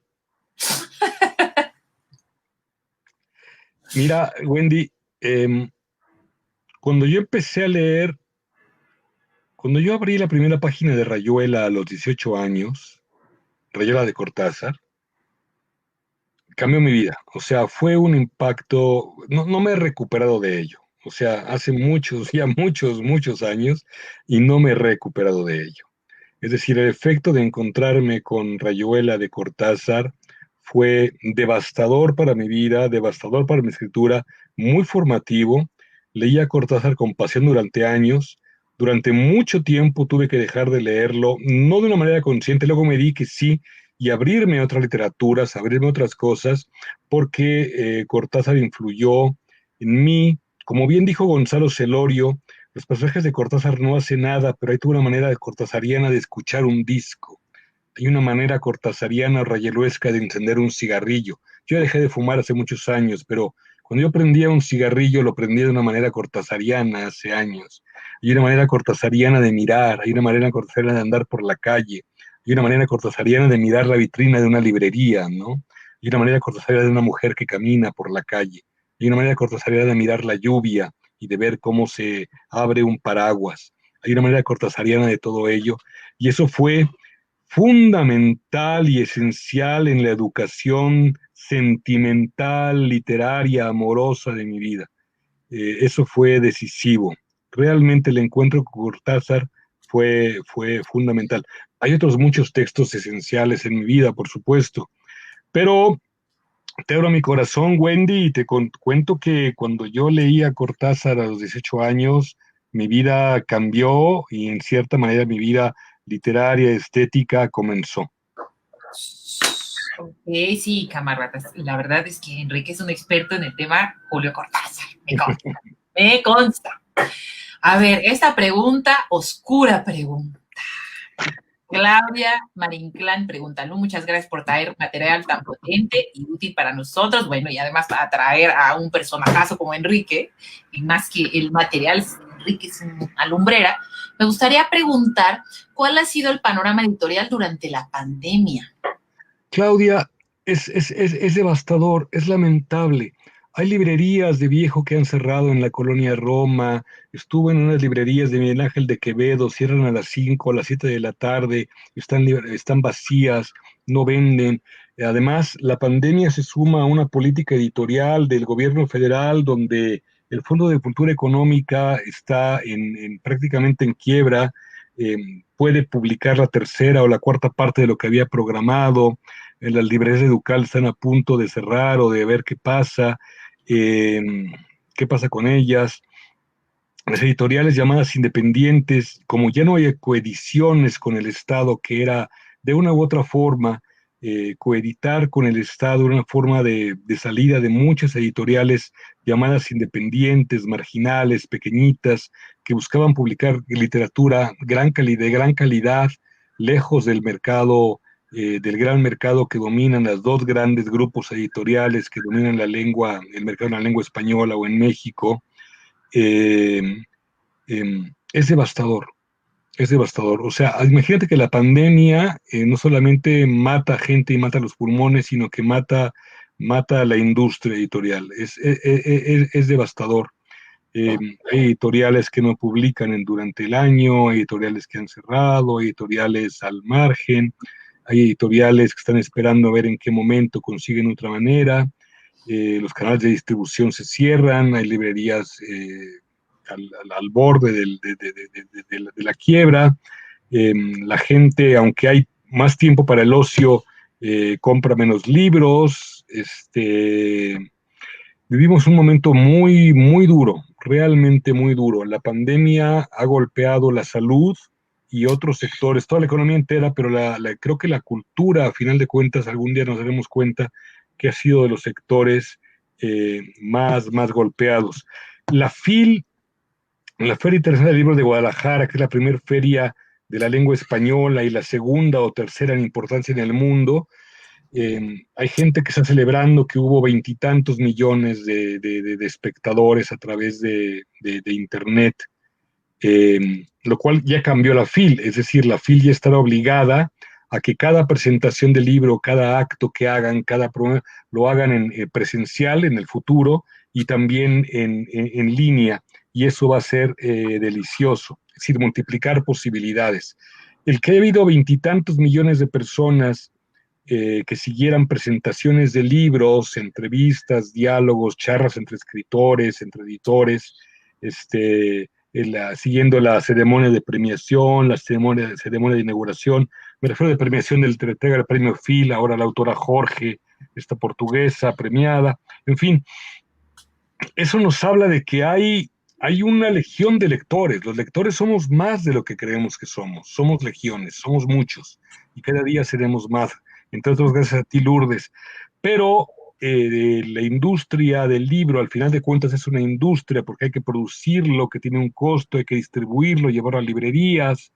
Mira, Wendy, cuando yo empecé a leer, cuando yo abrí la primera página de Rayuela a los 18 años, Rayuela de Cortázar, cambió mi vida. O sea, fue un impacto, no me he recuperado de ello. O sea, hace muchos años, y no me he recuperado de ello. Es decir, el efecto de encontrarme con Rayuela de Cortázar fue devastador para mi vida, devastador para mi escritura, muy formativo. Leí a Cortázar con pasión durante años. Durante mucho tiempo tuve que dejar de leerlo, no de una manera consciente. Luego me di que sí, y abrirme a otras literaturas, abrirme a otras cosas, porque Cortázar influyó en mí. Como bien dijo Gonzalo Celorio, los personajes de Cortázar no hacen nada, pero hay toda una manera cortázariana de escuchar un disco. Hay una manera cortázariana o rayeluesca de encender un cigarrillo. Yo dejé de fumar hace muchos años, pero cuando yo prendía un cigarrillo, lo prendía de una manera cortázariana hace años. Hay una manera cortázariana de mirar, hay una manera cortázariana de andar por la calle, hay una manera cortázariana de mirar la vitrina de una librería, ¿no? Hay una manera cortázariana de una mujer que camina por la calle. Hay una manera cortázariana de mirar la lluvia y de ver cómo se abre un paraguas. Hay una manera cortázariana de todo ello, y eso fue fundamental y esencial en la educación sentimental, literaria, amorosa de mi vida. Eso fue decisivo. Realmente el encuentro con Cortázar fue fundamental. Hay otros muchos textos esenciales en mi vida, por supuesto, pero te abro mi corazón, Wendy, y te cuento que cuando yo leía Cortázar a los 18 años, mi vida cambió y en cierta manera mi vida literaria, estética comenzó.
Ok, sí, camaradas. La verdad es que Enrique es un experto en el tema Julio Cortázar. Me consta. Me consta. A ver, esta pregunta, oscura pregunta. Claudia Marinclán pregunta, ¿no? Muchas gracias por traer material tan potente y útil para nosotros. Bueno, y además para traer a un personajazo como Enrique, y más que el material, Enrique es una lumbrera. Me gustaría preguntar, ¿cuál ha sido el panorama editorial durante la pandemia?
Claudia, es devastador, es lamentable. Hay librerías de viejo que han cerrado en la colonia Roma. Estuve en unas librerías de Miguel Ángel de Quevedo, cierran a las 5, a las 7 de la tarde, están vacías, no venden. Además, la pandemia se suma a una política editorial del gobierno federal donde el Fondo de Cultura Económica está prácticamente en quiebra. eh, Puede publicar la tercera o la cuarta parte de lo que había programado. Las librerías de Ducal están a punto de cerrar o de ver eh, qué pasa con ellas. Las editoriales llamadas independientes, como ya no hay coediciones con el Estado, que era de una u otra forma, coeditar con el Estado era una forma de salida de muchas editoriales llamadas independientes, marginales, pequeñitas, que buscaban publicar literatura de gran calidad, lejos del mercado, del gran mercado que dominan las dos grandes grupos editoriales que dominan la lengua, el mercado en la lengua española o en México. eh, es devastador, es devastador. O sea, imagínate que la pandemia no solamente mata gente y mata los pulmones, sino que mata a la industria editorial. Es devastador. Hay editoriales que no publican durante el año, hay editoriales que han cerrado, hay editoriales al margen, hay editoriales que están esperando a ver en qué momento consiguen otra manera. Los canales de distribución se cierran, hay librerías al borde de la quiebra. La gente, aunque hay más tiempo para el ocio, compra menos libros. Vivimos un momento muy, muy duro, realmente muy duro. La pandemia ha golpeado la salud y otros sectores, toda la economía entera, pero creo que la cultura, a final de cuentas, algún día nos daremos cuenta que ha sido de los sectores más golpeados. La FIL, la Feria Internacional del Libro de Guadalajara, que es la primera feria de la lengua española y la segunda o tercera en importancia en el mundo, hay gente que está celebrando que hubo 20 y tantos millones de espectadores a través de Internet, lo cual ya cambió la FIL, es decir, la FIL ya estará obligada a que cada presentación de libro, cada acto que hagan, cada programa, lo hagan en presencial en el futuro y también en línea, y eso va a ser delicioso, es decir, multiplicar posibilidades. El que haya habido 20 y tantos millones de personas que siguieran presentaciones de libros, entrevistas, diálogos, charlas entre escritores, entre editores, siguiendo la ceremonia de premiación, la ceremonia de inauguración. Me refiero de premiación del que entrega el premio Phil, ahora la autora Jorge, esta portuguesa premiada. En fin, eso nos habla de que hay una legión de lectores. Los lectores somos más de lo que creemos que somos. Somos legiones, somos muchos. Y cada día seremos más. Entre otros, gracias a ti, Lourdes. Pero la industria del libro, al final de cuentas, es una industria porque hay que producirlo, que tiene un costo, hay que distribuirlo, llevarlo a librerías.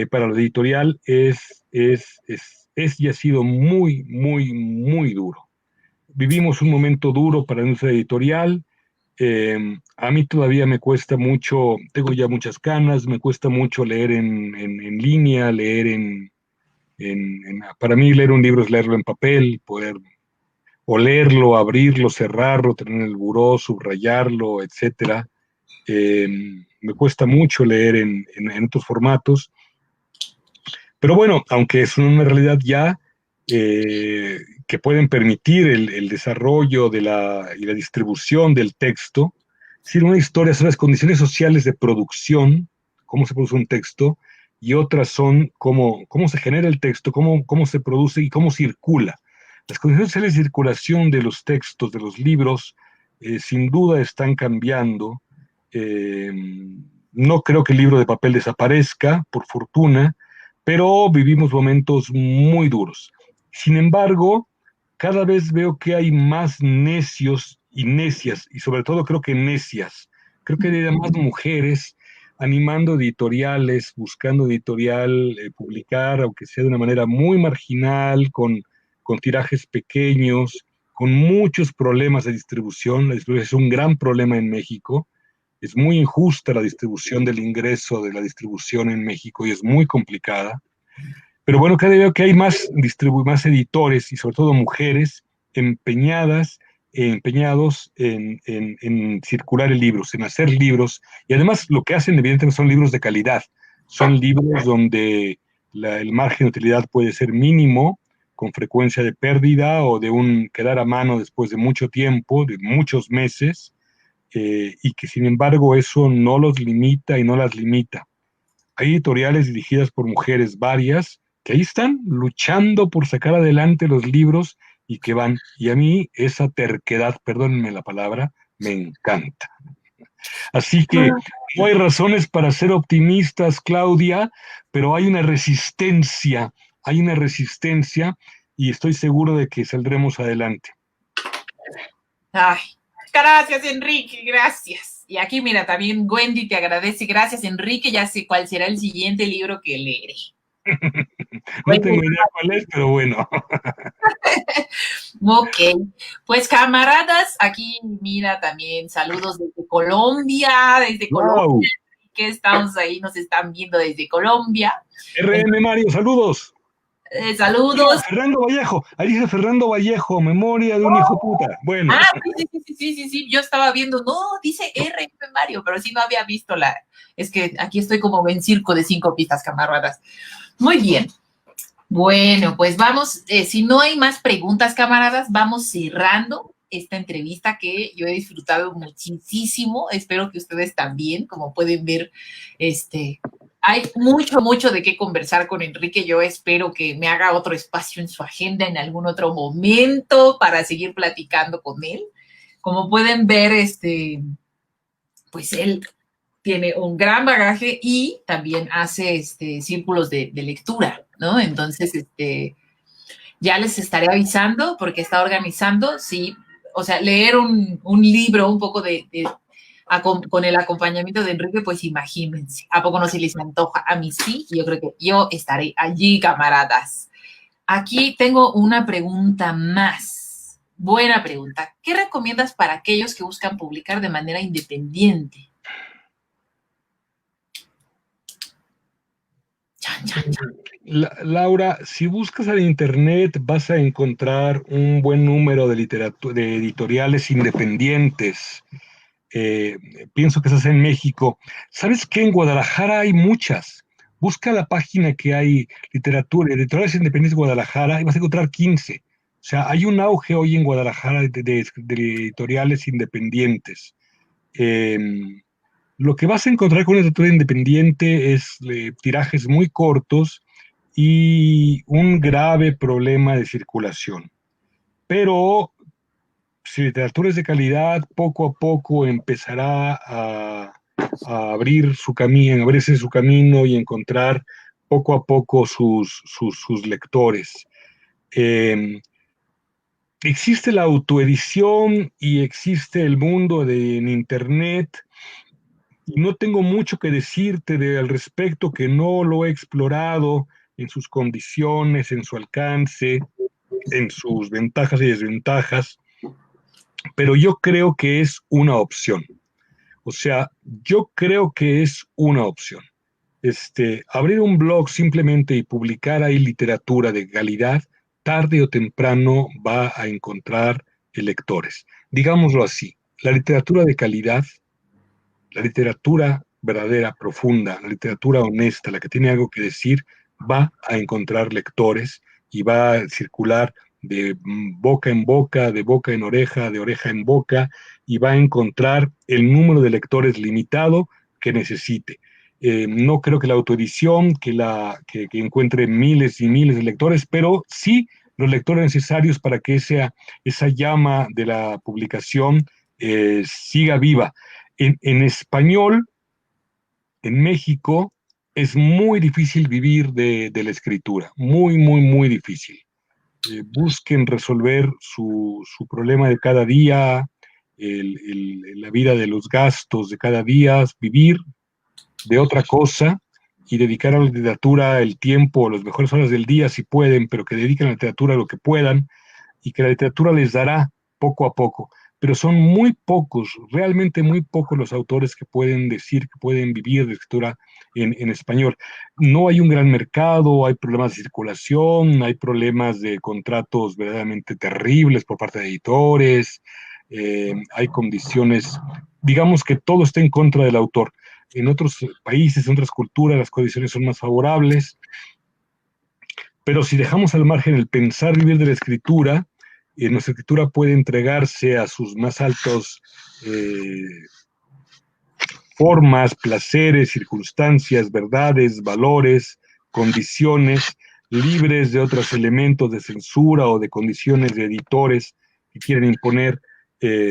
Para la editorial es y ha sido muy, muy, muy duro. Vivimos un momento duro para la industria editorial. A mí todavía me cuesta mucho, tengo ya muchas canas, me cuesta mucho leer en línea, para mí leer un libro es leerlo en papel, poder olerlo, abrirlo, cerrarlo, tener el buró, subrayarlo, etcétera. Me cuesta mucho leer en otros formatos. Pero bueno, aunque es una realidad ya que pueden permitir el desarrollo y la distribución del texto, si una historia son las condiciones sociales de producción, cómo se produce un texto, y otras son cómo se genera el texto, cómo se produce y cómo circula. Las condiciones sociales de circulación de los textos, de los libros, sin duda están cambiando. Eh, no creo que el libro de papel desaparezca, por fortuna, pero vivimos momentos muy duros. Sin embargo, cada vez veo que hay más necios y necias, y sobre todo creo que necias. Creo que hay más mujeres animando editoriales, buscando editorial, publicar, aunque sea de una manera muy marginal, con tirajes pequeños, con muchos problemas de distribución. La distribución es un gran problema en México. Es muy injusta la distribución del ingreso de la distribución en México y es muy complicada. Pero bueno, cada vez veo que hay más editores y sobre todo mujeres empeñadas, empeñados en circular libros, en hacer libros. Y además lo que hacen evidentemente son libros de calidad. Son libros donde el margen de utilidad puede ser mínimo, con frecuencia de pérdida o de un quedar a mano después de mucho tiempo, de muchos meses, y que sin embargo eso no los limita y no las limita. Hay editoriales dirigidas por mujeres varias que ahí están luchando por sacar adelante los libros y que van. Y a mí esa terquedad, perdónenme la palabra, me encanta. Así que no hay razones para ser optimistas, Claudia, pero hay una resistencia y estoy seguro de que saldremos adelante.
Ay, gracias, Enrique, gracias. Y aquí, mira, también Wendy te agradece. Gracias, Enrique. Ya sé cuál será el siguiente libro que leeré.
No tengo idea cuál es, pero bueno.
Ok, pues camaradas, aquí mira también saludos desde Colombia,
Wow.
que estamos ahí, nos están viendo desde Colombia.
RM Mario, saludos.
Saludos.
Fernando Vallejo, ahí dice Fernando Vallejo, memoria de un hijo puta. Bueno.
Sí, yo estaba viendo, no, dice RM Mario, pero sí no había visto es que aquí estoy como en circo de 5 pistas, camaradas. Muy bien. Bueno, pues vamos, si no hay más preguntas, camaradas, vamos cerrando esta entrevista que yo he disfrutado muchísimo. Espero que ustedes también, como pueden ver, hay mucho de qué conversar con Enrique. Yo espero que me haga otro espacio en su agenda en algún otro momento para seguir platicando con él. Como pueden ver, pues él tiene un gran bagaje y también hace círculos de lectura, ¿no? Entonces, ya les estaré avisando porque está organizando, sí, o sea, leer un libro un poco con el acompañamiento de Enrique, pues imagínense, ¿a poco no se les antoja? A mí sí, y yo creo que yo estaré allí, camaradas. Aquí tengo una pregunta más. Buena pregunta. ¿Qué recomiendas para aquellos que buscan publicar de manera independiente?
Laura, si buscas en internet vas a encontrar un buen número de editoriales independientes. Pienso que estás en México. ¿Sabes qué? En Guadalajara hay muchas. Busca la página que hay literatura, editoriales independientes de Guadalajara y vas a encontrar 15. O sea, hay un auge hoy en Guadalajara de editoriales independientes. Eh, lo que vas a encontrar con una literatura independiente es tirajes muy cortos y un grave problema de circulación. Pero si literatura es de calidad, poco a poco empezará a abrirse su camino y encontrar poco a poco sus lectores. Existe la autoedición y existe el mundo en Internet. Y no tengo mucho que decirte al respecto, que no lo he explorado en sus condiciones, en su alcance, en sus ventajas y desventajas, pero yo creo que es una opción. O sea, yo creo que es una opción. Abrir un blog simplemente y publicar ahí literatura de calidad, tarde o temprano va a encontrar lectores. Digámoslo así, la literatura de calidad, la literatura verdadera, profunda, la literatura honesta, la que tiene algo que decir, va a encontrar lectores y va a circular de boca en boca, de boca en oreja, de oreja en boca, y va a encontrar el número de lectores limitado que necesite. No creo que la autoedición, que encuentre miles y miles de lectores, pero sí los lectores necesarios para que esa llama de la publicación siga viva. En español, en México, es muy difícil vivir de la escritura, muy, muy, muy difícil. Busquen resolver su problema de cada día, la vida de los gastos de cada día, vivir de otra cosa y dedicar a la literatura el tiempo, las mejores horas del día si pueden, pero que dediquen a la literatura lo que puedan y que la literatura les dará poco a poco. Pero son muy pocos, realmente muy pocos los autores que pueden decir que pueden vivir de escritura en español. No hay un gran mercado, hay problemas de circulación, hay problemas de contratos verdaderamente terribles por parte de editores, hay condiciones, digamos que todo está en contra del autor. En otros países, en otras culturas, las condiciones son más favorables, pero si dejamos al margen el pensar vivir de la escritura, nuestra escritura puede entregarse a sus más altos formas, placeres, circunstancias, verdades, valores, condiciones, libres de otros elementos de censura o de condiciones de editores que quieren imponer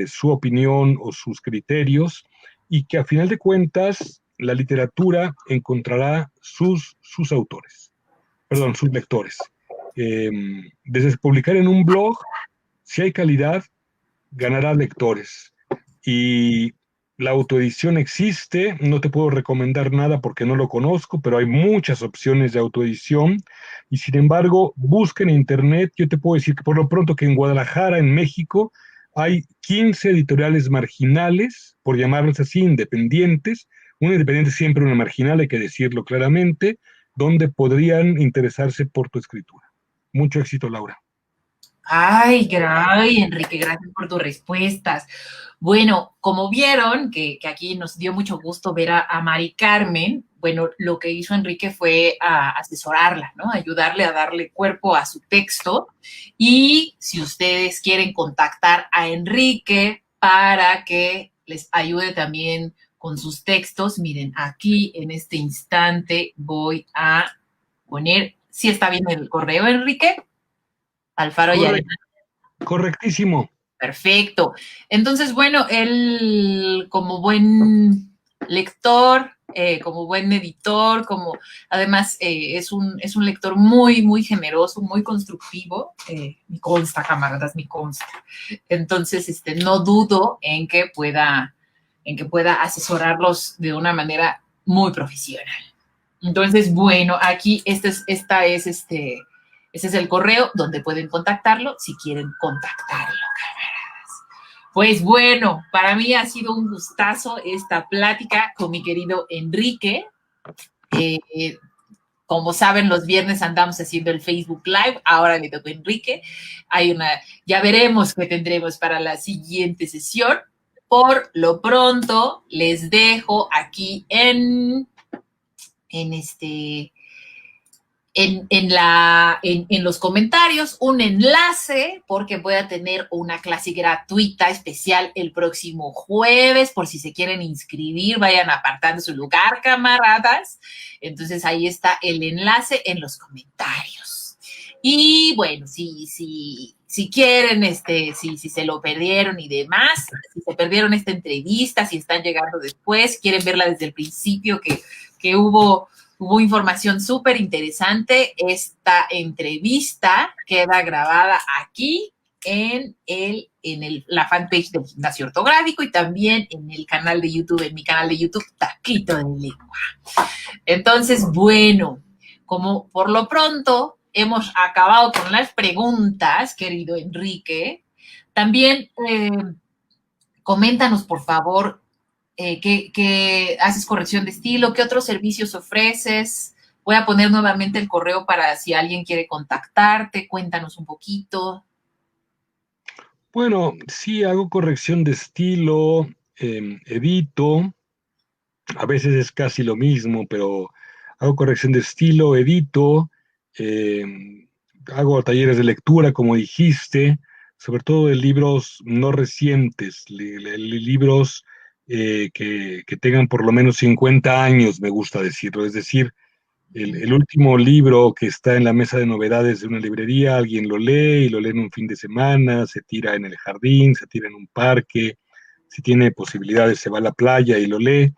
su opinión o sus criterios, y que a final de cuentas la literatura encontrará sus autores, perdón, sus lectores. Desde publicar en un blog, si hay calidad, ganará lectores. Y la autoedición existe, no te puedo recomendar nada porque no lo conozco, pero hay muchas opciones de autoedición y sin embargo, busca en internet, yo te puedo decir que por lo pronto que en Guadalajara, en México, hay 15 editoriales marginales, por llamarlas así, independientes, una independiente siempre una marginal, hay que decirlo claramente, donde podrían interesarse por tu escritura. Mucho éxito, Laura.
Ay, Enrique, gracias por tus respuestas. Bueno, como vieron, que aquí nos dio mucho gusto ver a Mari Carmen, bueno, lo que hizo Enrique fue asesorarla, ¿no? Ayudarle a darle cuerpo a su texto. Y si ustedes quieren contactar a Enrique para que les ayude también con sus textos, miren, aquí en este instante voy a poner, si está bien el correo, Enrique. Alfaro Yarena.
Correctísimo.
Perfecto. Entonces, bueno, él como buen lector, como buen editor, como además es un lector muy, muy generoso, muy constructivo. Me consta, camaradas, me consta. Entonces, no dudo en que pueda asesorarlos de una manera muy profesional. Entonces, bueno, aquí ese es el correo donde pueden contactarlo si quieren contactarlo, camaradas. Pues bueno, para mí ha sido un gustazo esta plática con mi querido Enrique. Como saben, los viernes andamos haciendo el Facebook Live. Ahora le tocó a Enrique. Ya veremos qué tendremos para la siguiente sesión. Por lo pronto, les dejo aquí en los comentarios un enlace porque voy a tener una clase gratuita especial el próximo jueves. Por si se quieren inscribir, vayan apartando su lugar, camaradas. Entonces ahí está el enlace en los comentarios. Y bueno, si quieren, si se lo perdieron y demás, si se perdieron esta entrevista, si están llegando después, quieren verla desde el principio, que hubo información súper interesante. Esta entrevista queda grabada aquí en la fanpage del Gimnasio Ortográfico y también en el canal de YouTube, en mi canal de YouTube, Taquito de Lengua. Entonces, bueno, como por lo pronto hemos acabado con las preguntas, querido Enrique, también coméntanos, por favor, ¿qué haces corrección de estilo? ¿Qué otros servicios ofreces? Voy a poner nuevamente el correo para si alguien quiere contactarte. Cuéntanos un poquito.
Bueno, sí, hago corrección de estilo, edito, a veces es casi lo mismo, pero hago corrección de estilo, edito, eh, hago talleres de lectura, como dijiste, sobre todo de libros no recientes, libros que tengan por lo menos 50 años, me gusta decirlo. Es decir, el último libro que está en la mesa de novedades de una librería, alguien lo lee y lo lee en un fin de semana, se tira en el jardín, se tira en un parque, si tiene posibilidades se va a la playa y lo lee.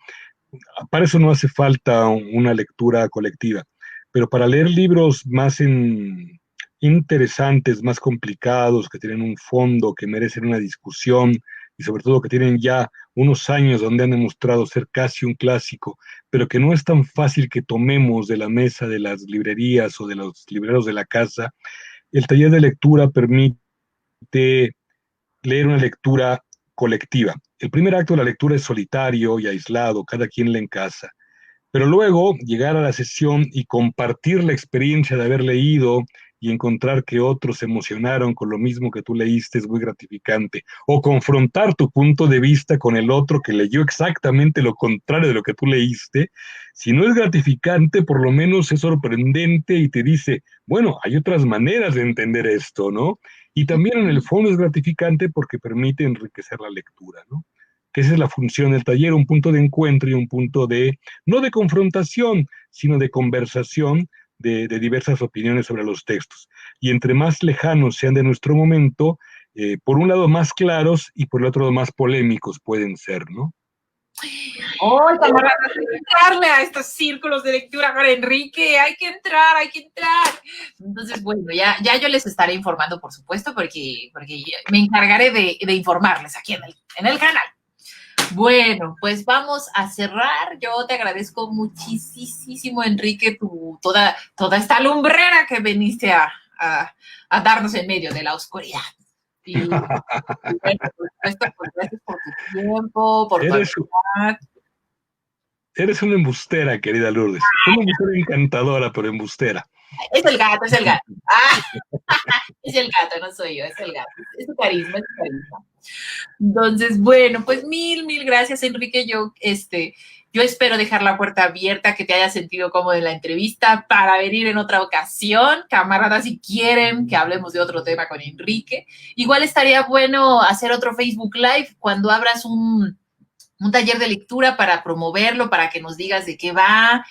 Para eso no hace falta una lectura colectiva, pero para leer libros más interesantes, más complicados, que tienen un fondo, que merecen una discusión y sobre todo que tienen ya unos años donde han demostrado ser casi un clásico, pero que no es tan fácil que tomemos de la mesa de las librerías o de los libreros de la casa, el taller de lectura permite leer una lectura colectiva. El primer acto de la lectura es solitario y aislado, cada quien lee en casa. Pero luego llegar a la sesión y compartir la experiencia de haber leído y encontrar que otros se emocionaron con lo mismo que tú leíste es muy gratificante. O confrontar tu punto de vista con el otro que leyó exactamente lo contrario de lo que tú leíste. Si no es gratificante, por lo menos es sorprendente y te dice, bueno, hay otras maneras de entender esto, ¿no? Y también en el fondo es gratificante porque permite enriquecer la lectura, ¿no? Que esa es la función del taller, un punto de encuentro y un punto de, no de confrontación, sino de conversación de diversas opiniones sobre los textos. Y entre más lejanos sean de nuestro momento, por un lado más claros y por el otro lado más polémicos pueden ser, ¿no?
¡Oh, camaradas! Hay que entrarle a estos círculos de lectura con Enrique, hay que entrar, hay que entrar. Entonces, bueno, ya yo les estaré informando, por supuesto, porque me encargaré de informarles aquí en el canal. Bueno, pues vamos a cerrar. Yo te agradezco muchísimo, Enrique, toda esta lumbrera que viniste a darnos en medio de la oscuridad. Y bueno, por supuesto, pues gracias por tu tiempo, por tu amistad.
Eres una embustera, querida Lourdes. Una mujer encantadora, pero embustera.
Es el gato, es el gato. Ah, es el gato, no soy yo, es el gato. Es su carisma, es su carisma. Entonces, bueno, pues mil gracias, Enrique. Yo espero dejar la puerta abierta, que te hayas sentido cómodo en la entrevista para venir en otra ocasión. Camaradas, si quieren que hablemos de otro tema con Enrique. Igual estaría bueno hacer otro Facebook Live cuando abras un taller de lectura para promoverlo, para que nos digas de qué va,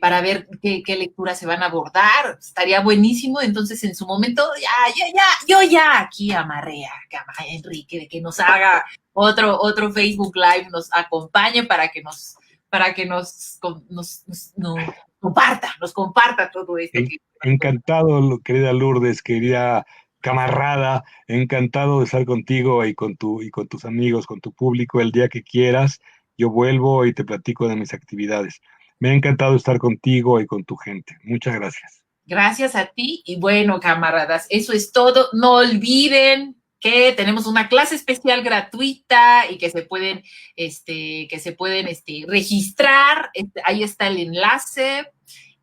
para ver qué lecturas se van a abordar. Estaría buenísimo. Entonces, en su momento, yo ya aquí amarré a Enrique de que nos haga otro Facebook Live, nos acompañe para que nos comparta todo esto.
Encantado, querida Lourdes, querida camarada, encantado de estar contigo y con tus amigos, con tu público el día que quieras. Yo vuelvo y te platico de mis actividades. Me ha encantado estar contigo y con tu gente. Muchas gracias.
Gracias a ti y bueno, camaradas, eso es todo. No olviden que tenemos una clase especial gratuita y que se pueden registrar. Ahí está el enlace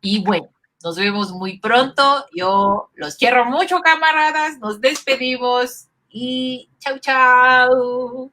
y bueno, nos vemos muy pronto. Yo los quiero mucho, camaradas. Nos despedimos y chau.